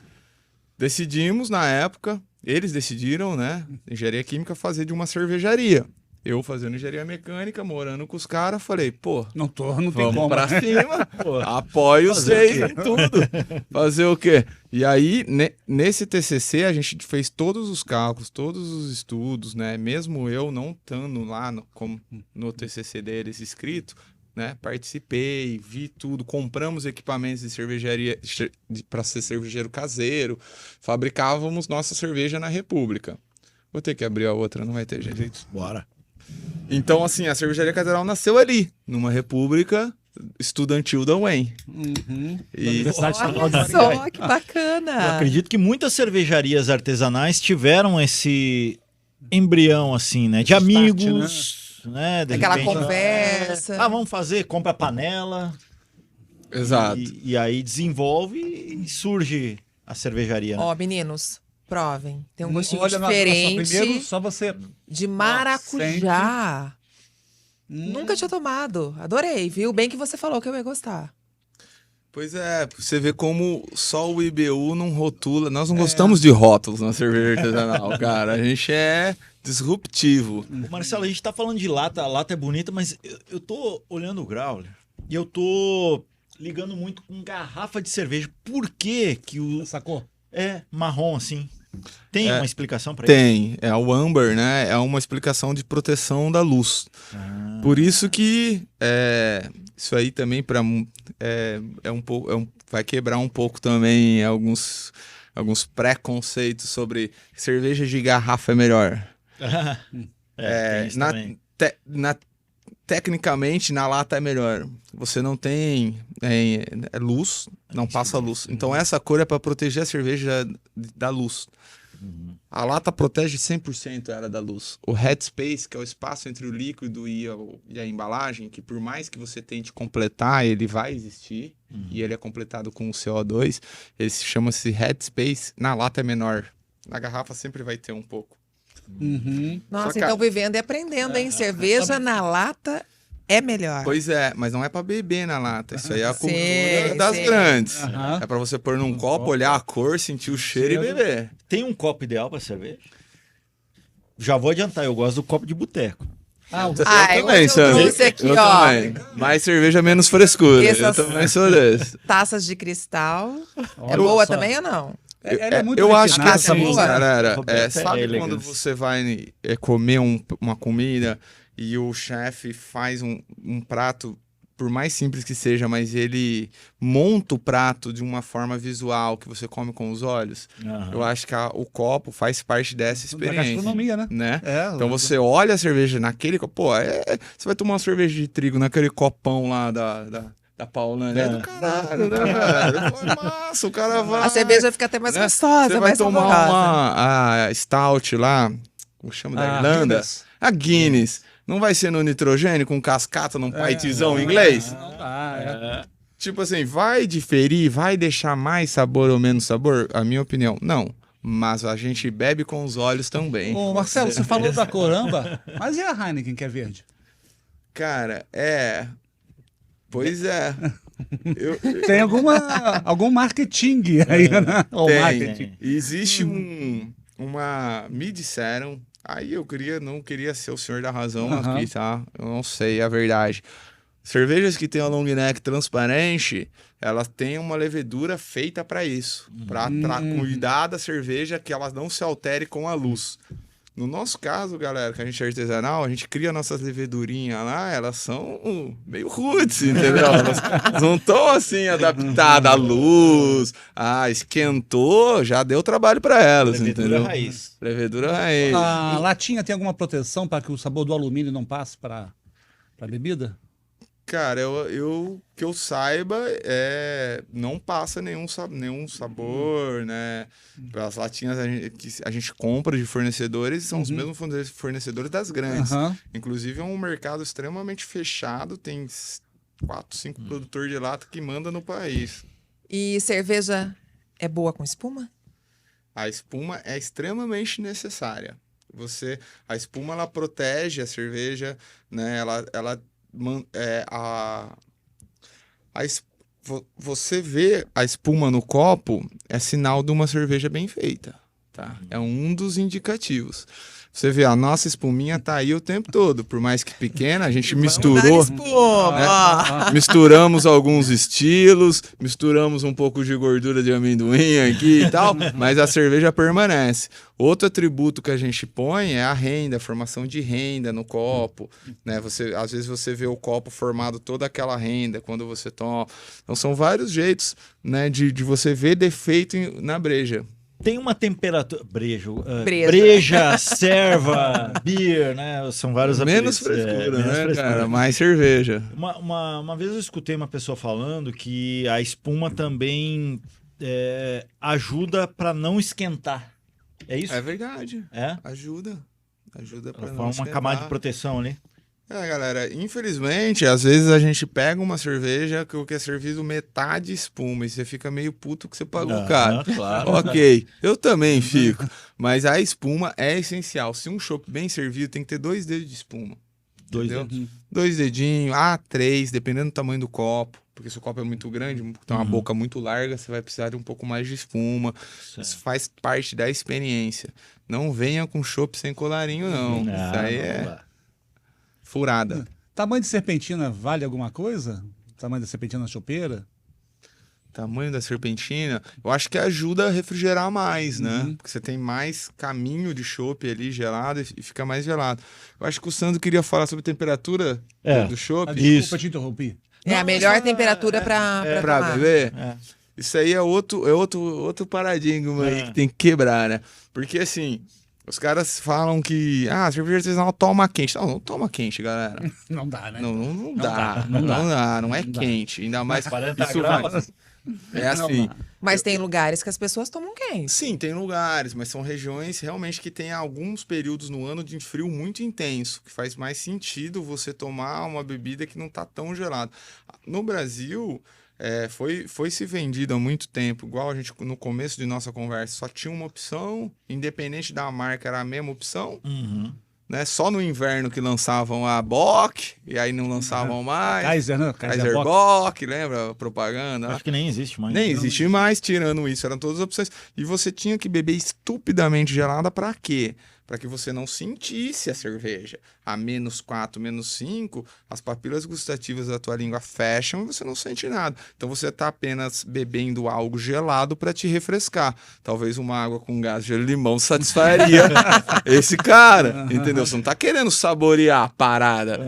Decidimos, na época, eles decidiram, né, engenharia química, fazer de uma cervejaria. Eu fazendo engenharia mecânica, morando com os caras, falei, pô, Não tem vamos como. pra cima, apoio vocês em tudo. Fazer o quê? E aí, nesse TCC, a gente fez todos os cálculos, todos os estudos, né? Mesmo eu não estando lá no TCC deles escrito, né? Participei, vi tudo, compramos equipamentos de cervejaria para ser cervejeiro caseiro, fabricávamos nossa cerveja na República. Vou ter que abrir a outra, não vai ter jeito. Bora. Então, assim, a cervejaria catedral nasceu ali, numa república estudantil da UEM. Uhum. E- Universidade Estadual de Olha Maringá. só, que bacana. Eu acredito que muitas cervejarias artesanais tiveram esse embrião, assim, né? De Esse start, amigos, né? De Aquela repente, conversa. vamos fazer, compra a panela. Exato. E aí desenvolve e surge a cervejaria. Né? Ó, meninos, provem. Tem um gostinho Olha, diferente primeiro, só você... de maracujá. Nunca tinha tomado. Adorei, viu? Bem que você falou que eu ia gostar. Pois é, você vê como só o IBU não rotula. Nós não gostamos de rótulos na cerveja artesanal, cara. A gente é disruptivo. Ô, Marcelo, a gente tá falando de lata, a lata é bonita, mas eu tô olhando o growler e eu tô ligando muito com garrafa de cerveja. Por que que o Sacou? é marrom assim? Tem uma explicação pra isso? Tem, o âmbar, né? É uma explicação de proteção da luz. Por isso que isso aí também vai quebrar um pouco também alguns preconceitos sobre cerveja de garrafa é melhor. tem isso também. Tecnicamente, na lata é melhor. Você não tem luz, não passa luz. Então, essa cor é para proteger a cerveja da luz. A lata protege 100% ela da luz. O headspace, que é o espaço entre o líquido e a embalagem, que por mais que você tente completar, ele vai existir. E ele é completado com o CO2. Ele chama-se headspace. Na lata é menor. Na garrafa sempre vai ter um pouco. Uhum. Nossa, Só que então vivendo e aprendendo, hein? Cerveja na lata é melhor. Pois é, mas não é pra beber na lata. Isso aí é a Sim, cultura das sim. grandes. Aham. É pra você pôr num copo, olhar a cor, sentir o cheiro e beber. Tem um copo ideal pra cerveja? Já vou adiantar, eu gosto do copo de boteco. Ah, Ai, Eu também, hoje eu Sandro. trouxe aqui, Eu ó. também. Mais cerveja, menos frescura. Essas- Eu também sou desse. Taças de cristal. É olha boa só. também ou não? Ela é muito Eu acho que refinada, essa assim, boa. galera, Roberta é sabe elegante. quando você vai comer uma comida e o chefe faz um prato por mais simples que seja, mas ele monta o prato de uma forma visual que você come com os olhos, eu acho que o copo faz parte dessa Da experiência. gastronomia, né? Né? É, Então você olha a cerveja naquele copo, pô, você vai tomar uma cerveja de trigo naquele copão lá da Paulânia. É do caralho, né, velho? Pô, é massa, o cara vai. A cerveja fica até mais né? gostosa, Você vai mais tomar saborosa. a Stout lá, como chama, da Irlanda? Guinness. A Guinness. Não vai ser no nitrogênio com cascata num paitizão inglês? Não dá, Tipo assim, vai diferir, vai deixar mais sabor ou menos sabor? A minha opinião, não. Mas a gente bebe com os olhos também. Ô, Marcelo, você falou da Coramba, mas e a Heineken, que é verde? Cara, Pois é. Tem algum marketing aí, né? Ou Tem. marketing. Existe me disseram, aí eu não queria ser o senhor da razão aqui, tá? Eu não sei, é a verdade. Cervejas que tem a long neck transparente, elas têm uma levedura feita para isso, para cuidar da cerveja que ela não se altere com a luz. No nosso caso, galera, que a gente é artesanal, a gente cria nossas levedurinhas lá, elas são meio roots, entendeu? Elas não estão assim adaptadas à luz. Esquentou, já deu trabalho para elas, entendeu? Raiz. Levedura raiz. A latinha tem alguma proteção para que o sabor do alumínio não passe para a bebida? Cara, que eu saiba, não passa nenhum sabor, né? As latinhas que a gente compra de fornecedores são os mesmos fornecedores das grandes. Inclusive é um mercado extremamente fechado, tem 4, 5 produtores de lata que mandam no país. E cerveja é boa com espuma? A espuma é extremamente necessária. A espuma, ela protege a cerveja, né? Você vê a espuma no copo é sinal de uma cerveja bem feita, tá? É um dos indicativos. Você vê, a nossa espuminha tá aí o tempo todo, por mais que pequena, a gente misturou, né? Misturamos alguns estilos, misturamos um pouco de gordura de amendoim aqui e tal, mas a cerveja permanece. Outro atributo que a gente põe é a renda, a formação de renda no copo, né? Às vezes você vê o copo formado toda aquela renda quando você toma. Então são vários jeitos, né, de você ver defeito na breja. Tem uma temperatura. Breja, serva, beer, né? São vários menos apelidos. Frescura, Menos né, frescura. cara? Mais cerveja. Uma vez eu escutei uma pessoa falando que a espuma também ajuda para não esquentar. É isso? É verdade. É? Ajuda para não Forma uma esquentar. camada de proteção ali. Galera, infelizmente, às vezes a gente pega uma cerveja que é servido metade espuma e você fica meio puto que você pagou caro. Claro. Ok, eu também fico. Mas a espuma é essencial. Se um chopp bem servido, tem que ter 2 dedos de espuma. 2 entendeu? dedos. 2 dedinhos, 3, dependendo do tamanho do copo. Porque se o copo é muito grande, tem uma boca muito larga, você vai precisar de um pouco mais de espuma. Certo. Isso faz parte da experiência. Não venha com chopp sem colarinho, não. Isso aí é furada. Tamanho de serpentina vale alguma coisa? Tamanho da serpentina chopeira? Tamanho da serpentina, eu acho que ajuda a refrigerar mais, né? Porque você tem mais caminho de chopp ali gelado e fica mais gelado. Eu acho que o Sandro queria falar sobre a temperatura do chopp. Desculpa te interromper. A melhor temperatura para tomar. beber. Isso aí é outro paradigma aí que tem que quebrar, né? Porque assim, os caras falam que a cerveja artesanal toma quente. Não toma quente, galera. Não dá, né? Não dá. Não é quente. Ainda mais 40 graus. É assim. Mas tem lugares que as pessoas tomam quente. Sim, tem lugares, mas são regiões realmente que tem alguns períodos no ano de frio muito intenso, que faz mais sentido você tomar uma bebida que não está tão gelada. No Brasil, foi se vendido há muito tempo, igual a gente no começo de nossa conversa, só tinha uma opção, independente da marca, era a mesma opção. Né? Só no inverno que lançavam a Bock, e aí não lançavam mais. Kaiser, né? Kaiser Bock, lembra a propaganda? Acho que nem existe mais. Nem existe mais, tirando isso, eram todas as opções. E você tinha que beber estupidamente gelada para quê? Para que você não sentisse a cerveja. A -4, -5, as papilas gustativas da tua língua fecham e você não sente nada. Então você está apenas bebendo algo gelado para te refrescar. Talvez uma água com gás de limão satisfaria esse cara, entendeu? Você não está querendo saborear a parada.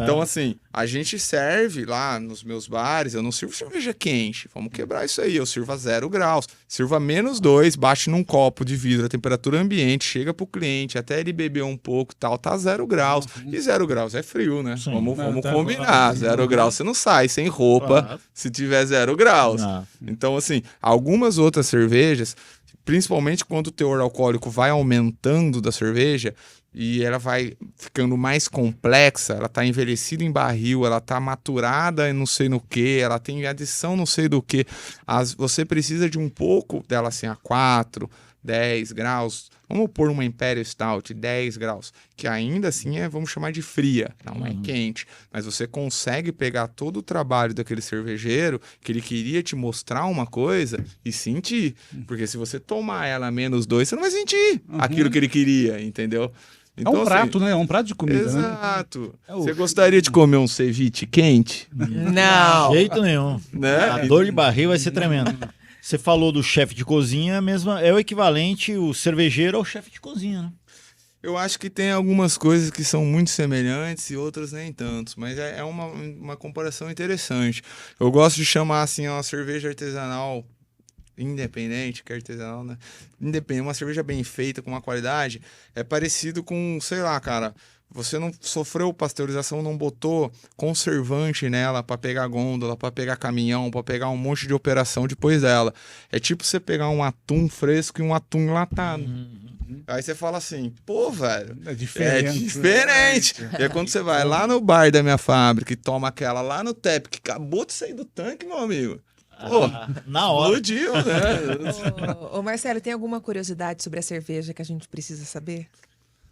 Então assim, A gente serve lá nos meus bares, eu não sirvo cerveja quente. Vamos quebrar isso aí. Eu sirvo a 0 graus. Sirvo a -2, bate num copo de vidro, a temperatura ambiente, chega pro cliente, até ele beber um pouco e tal, tá 0 graus. E 0 graus é frio, né? Sim. Vamos Tá combinar. 0 graus você não sai sem roupa Claro. se tiver 0 graus. Não. Então, assim, algumas outras cervejas, principalmente quando o teor alcoólico vai aumentando da cerveja e ela vai ficando mais complexa, ela tá envelhecida em barril, ela tá maturada em não sei no que, ela tem adição não sei do que, você precisa de um pouco dela assim a 4, 10 graus, vamos pôr uma Imperial Stout, 10 graus, que ainda assim vamos chamar de fria, não é quente, mas você consegue pegar todo o trabalho daquele cervejeiro, que ele queria te mostrar uma coisa e sentir, porque se você tomar ela a -2, você não vai sentir aquilo que ele queria, entendeu? É um prato, né? É um prato de comida, né? Exato. É o- Você gostaria de comer um ceviche quente? Não. De jeito nenhum. Né? A dor de barriga vai ser tremenda. Você falou do chefe de cozinha, é o equivalente, o cervejeiro ao chefe de cozinha, né? Eu acho que tem algumas coisas que são muito semelhantes e outras nem tanto, mas é uma comparação interessante. Eu gosto de chamar assim uma cerveja artesanal independente, que é artesanal, né? Independente, uma cerveja bem feita, com uma qualidade, é parecido com, sei lá, cara, você não sofreu pasteurização, não botou conservante nela pra pegar gôndola, pra pegar caminhão, pra pegar um monte de operação depois dela. É tipo você pegar um atum fresco e um atum enlatado. Aí você fala assim, pô, velho, É é diferente. diferente. E aí quando você vai lá no bar da minha fábrica e toma aquela lá no TEP, que acabou de sair do tanque, meu amigo. Pô, Na hora. explodiu, né? Ô, Marcelo, tem alguma curiosidade sobre a cerveja que a gente precisa saber?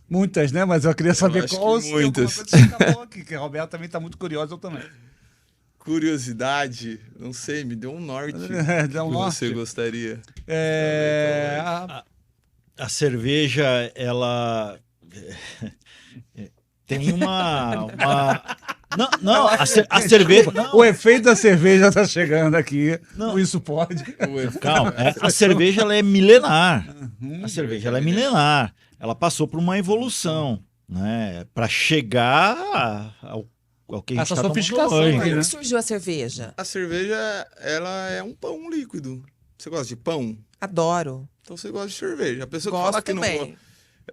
Muitas, né? Mas eu queria saber acho qual que muitas. alguma coisa que você acabou aqui, que a Roberta também tá muito curiosa, eu também. Curiosidade, não sei, me deu um norte. Dá um que norte. você gostaria. A cerveja, ela tem uma... Não, a cerveja... Não, O efeito da cerveja tá chegando aqui. Não. Isso pode. calma, a cerveja ela é milenar. A cerveja ela é milenar. Ela passou por uma evolução, né? Para chegar ao que a gente Essa está tomando sofisticação hoje. aí, Como né? surgiu a cerveja? A cerveja, ela é um pão líquido. Você gosta de pão? Adoro. Então você gosta de cerveja. A pessoa que Gosto fala que não também. gosta.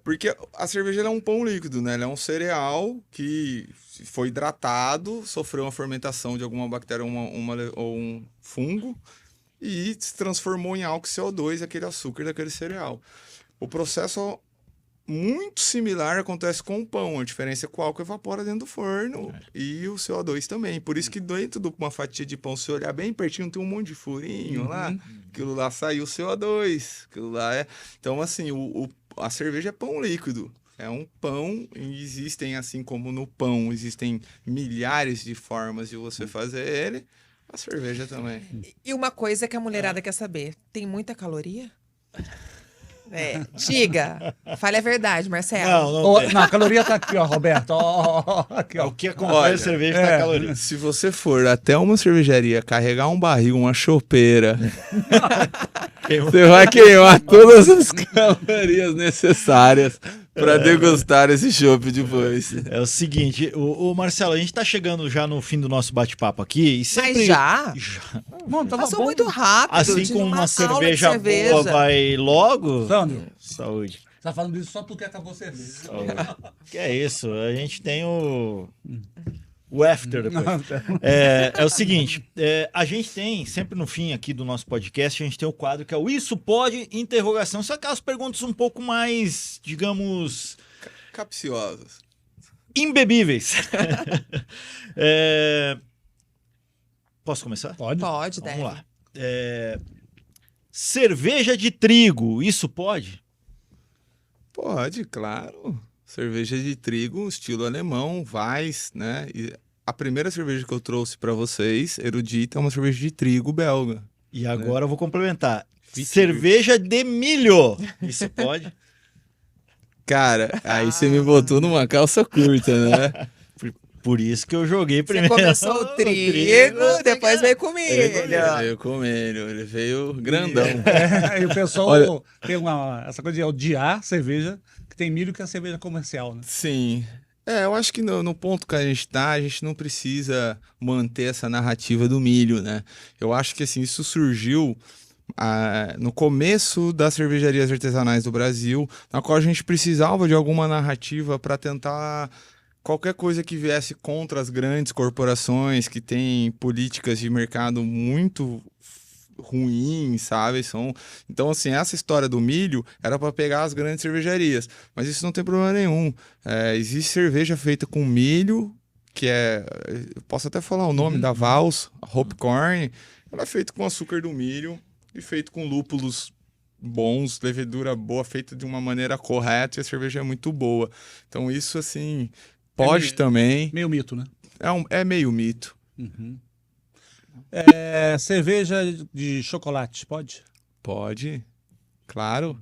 Porque a cerveja ela é um pão líquido, né? Ela é um cereal que foi hidratado, sofreu uma fermentação de alguma bactéria ou um fungo e se transformou em álcool CO2, aquele açúcar daquele cereal. O processo muito similar acontece com o pão. A diferença é que o álcool evapora dentro do forno e o CO2 também. Por isso que dentro de uma fatia de pão, se você olhar bem pertinho, tem um monte de furinho lá. Aquilo lá saiu o CO2. Aquilo lá é... Então, assim, a cerveja é pão líquido. É um pão e existem, assim como no pão, existem milhares de formas de você fazer ele. A cerveja também. E uma coisa que a mulherada quer saber: tem muita caloria? Diga. Fale a verdade, Marcelo. Não, a caloria tá aqui, ó, Roberto. Ó, aqui, ó. O que acompanha Olha, a cerveja tá caloria. Se você for até uma cervejaria carregar um barril, uma chopeira, você vai queimar todas as calorias necessárias para degustar esse chopp depois. É o seguinte, o Marcelo, a gente tá chegando já no fim do nosso bate-papo aqui e sempre... Mas já? Não, tava Passou bom. muito rápido. Assim tive como uma aula de cerveja boa vai logo... Sandro, Saúde. você tá falando isso só porque acabou a cerveja. Que é isso, a gente tem o after depois. É o seguinte, a gente tem, sempre no fim aqui do nosso podcast, a gente tem o quadro que é o Isso Pode? Interrogação. São aquelas perguntas um pouco mais, digamos, Capciosas. imbebíveis. Posso começar? Pode? Pode, deve. Vamos lá. Cerveja de trigo, isso pode? Pode, claro. Cerveja de trigo, estilo alemão, Weiss, né? E a primeira cerveja que eu trouxe para vocês, Erudita, é uma cerveja de trigo belga. E agora eu vou complementar. Cerveja de milho, isso pode? Cara, aí você me botou numa calça curta, né? Por isso que eu joguei Você primeiro. começou o trigo, depois veio com milho. Ele veio comendo, ele veio grandão. E o pessoal Olha- tem essa coisa de odiar cerveja, que tem milho que é cerveja comercial, né? Sim. Eu acho que no ponto que a gente não precisa manter essa narrativa do milho, né? Eu acho que assim, isso surgiu no começo das cervejarias artesanais do Brasil, na qual a gente precisava de alguma narrativa para tentar qualquer coisa que viesse contra as grandes corporações que têm políticas de mercado muito ruins, sabe? Então, assim, essa história do milho era para pegar as grandes cervejarias, mas isso não tem problema nenhum. Existe cerveja feita com milho, eu posso até falar o nome da Vals, a Hopcorn, ela é feita com açúcar do milho e feito com lúpulos bons, levedura boa, feita de uma maneira correta, e a cerveja é muito boa. Então isso, assim, pode também. Meio mito, né? É meio mito. Cerveja de chocolate, pode? Pode, claro.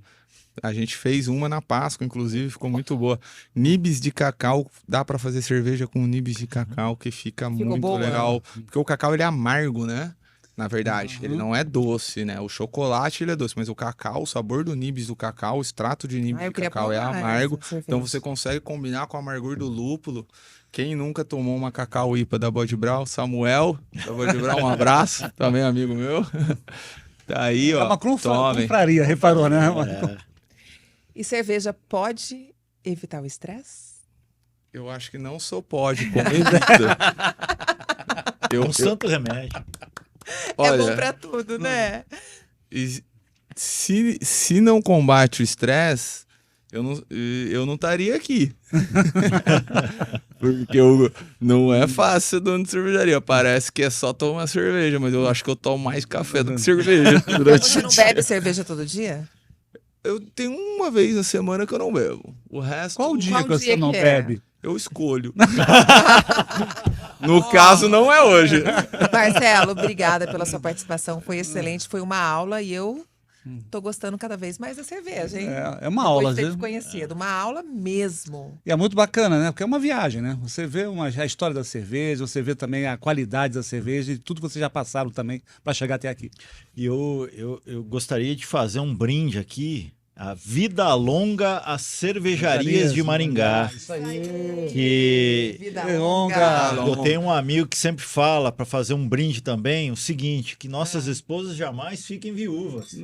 A gente fez uma na Páscoa, inclusive, ficou muito boa. Nibs de cacau, dá para fazer cerveja com nibs de cacau, que fica muito boa. legal. Porque o cacau, ele é amargo, né? Na verdade, ele não é doce, né? O chocolate, ele é doce, mas o cacau, o sabor do nibs do cacau, o extrato de nibs de cacau é amargo. Então você consegue combinar com o amargor do lúpulo. Quem nunca tomou uma cacau IPA da Bode Brau? Samuel, da Bode Brau, um abraço, também amigo meu. Tá aí, ó. É uma tomem. confraria, reparou, né? E cerveja pode evitar o estresse? Eu acho que não só pode, como evita. Um santo remédio. É bom pra tudo, né? Se não combate o estresse, eu não estaria aqui. Porque não é fácil ser dono de cervejaria. Parece que é só tomar cerveja, mas eu acho que eu tomo mais café do que cerveja. Você não bebe cerveja todo dia? Eu tenho uma vez na semana que eu não bebo. O resto... Qual dia que você dia não que é? bebe? Eu escolho. No caso, não é hoje. Marcelo, obrigada pela sua participação. Foi excelente, foi uma aula e eu tô gostando cada vez mais da cerveja, hein? É uma aula, Depois de ter né? te conhecido, uma aula mesmo. E é muito bacana, né? Porque é uma viagem, né? Você vê a história da cerveja, você vê também a qualidade da cerveja e tudo que vocês já passaram também para chegar até aqui. E eu gostaria de fazer um brinde aqui. A vida longa às cervejarias de Maringá. Isso aí. Que Vida longa. longa. eu tenho um amigo que sempre fala, para fazer um brinde também, o seguinte, que nossas esposas jamais fiquem viúvas.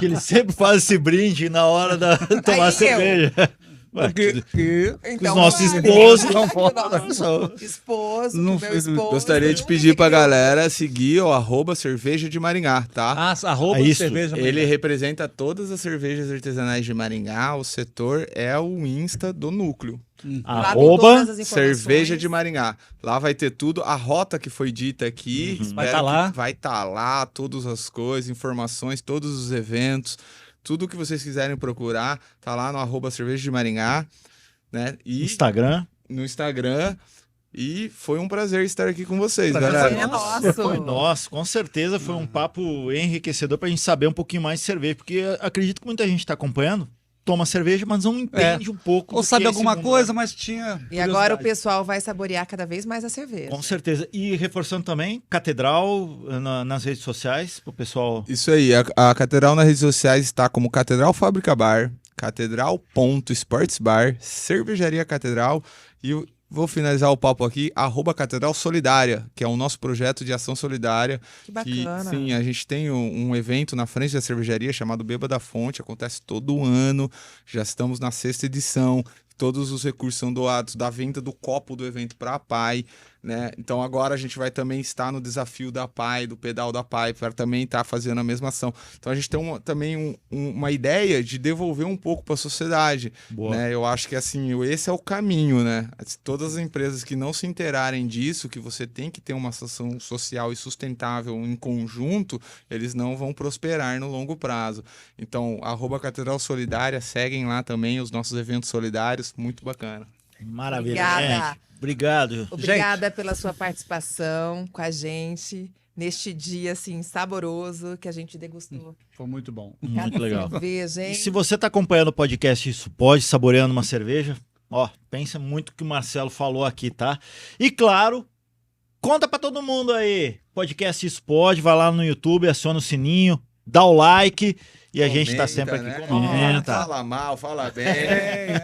Que ele sempre faz esse brinde na hora da tomar Aí eu. cerveja. Ué, Então, os nossos vale. esposos não Nosso podem. esposo, Não meu fez- esposo. Gostaria de pedir pra galera seguir o @cerveja de Maringá, tá? Arroba Isso. cerveja. Ele representa todas as cervejas artesanais de Maringá. O setor é o Insta do núcleo. Lá tem Arroba todas as informações. Cerveja de Maringá. Lá vai ter tudo. A rota que foi dita aqui. Vai espero tá lá. que vai estar lá. Todas as coisas, informações, todos os eventos. Tudo que vocês quiserem procurar. Tá lá no @cerveja de Maringá. Né? E Instagram. no Instagram. E foi um prazer estar aqui com vocês, Prazer galera. É nosso. Foi nosso, com certeza foi um papo enriquecedor pra gente saber um pouquinho mais de cerveja, porque acredito que muita gente está acompanhando, toma cerveja, mas não entende um pouco. Ou do sabe que é esse alguma mundo, coisa, né? mas tinha. E agora o curiosidade. pessoal vai saborear cada vez mais a cerveja. Com certeza. E reforçando também, Catedral nas redes sociais, pro pessoal. Isso aí, a Catedral nas redes sociais está como Catedral Fábrica Bar, Catedral.sportsbar, Cervejaria Catedral e vou finalizar o papo aqui, @Catedral Solidária, que é o nosso projeto de ação solidária. Que bacana. Sim, a gente tem um evento na frente da cervejaria chamado Beba da Fonte, acontece todo ano, já estamos na 6ª edição. Todos os recursos são doados da venda do copo do evento para a PAI, né? Então agora a gente vai também estar no desafio da PAI, do pedal da PAI, para também estar fazendo a mesma ação. Então a gente tem também uma ideia de devolver um pouco para a sociedade, né? Eu acho que assim, esse é o caminho, né? Todas as empresas que não se inteirarem disso, que você tem que ter uma ação social e sustentável em conjunto, eles não vão prosperar no longo prazo. Então, @Catedral Solidária, seguem lá também os nossos eventos solidários, muito bacana. Maravilha, Obrigada. gente. Obrigado. Obrigada pela sua participação com a gente neste dia assim saboroso que a gente degustou. Foi muito bom. Muito legal. Cerveja, E hein? se você está acompanhando o podcast Isso Pode, saboreando uma cerveja, ó, pensa muito que o Marcelo falou aqui, tá? E claro, conta para todo mundo aí. Podcast Isso Pode, vai lá no YouTube, aciona o sininho, dá o like e a gente tá sempre aqui, né? comenta. Fala mal, fala bem.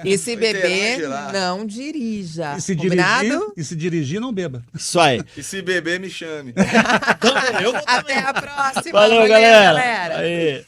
E se beber, Interage lá. não dirija. E se Combinado? dirigir, não beba. Isso aí. E se beber, me chame. Eu vou Até a próxima. Valeu, galera. Aí.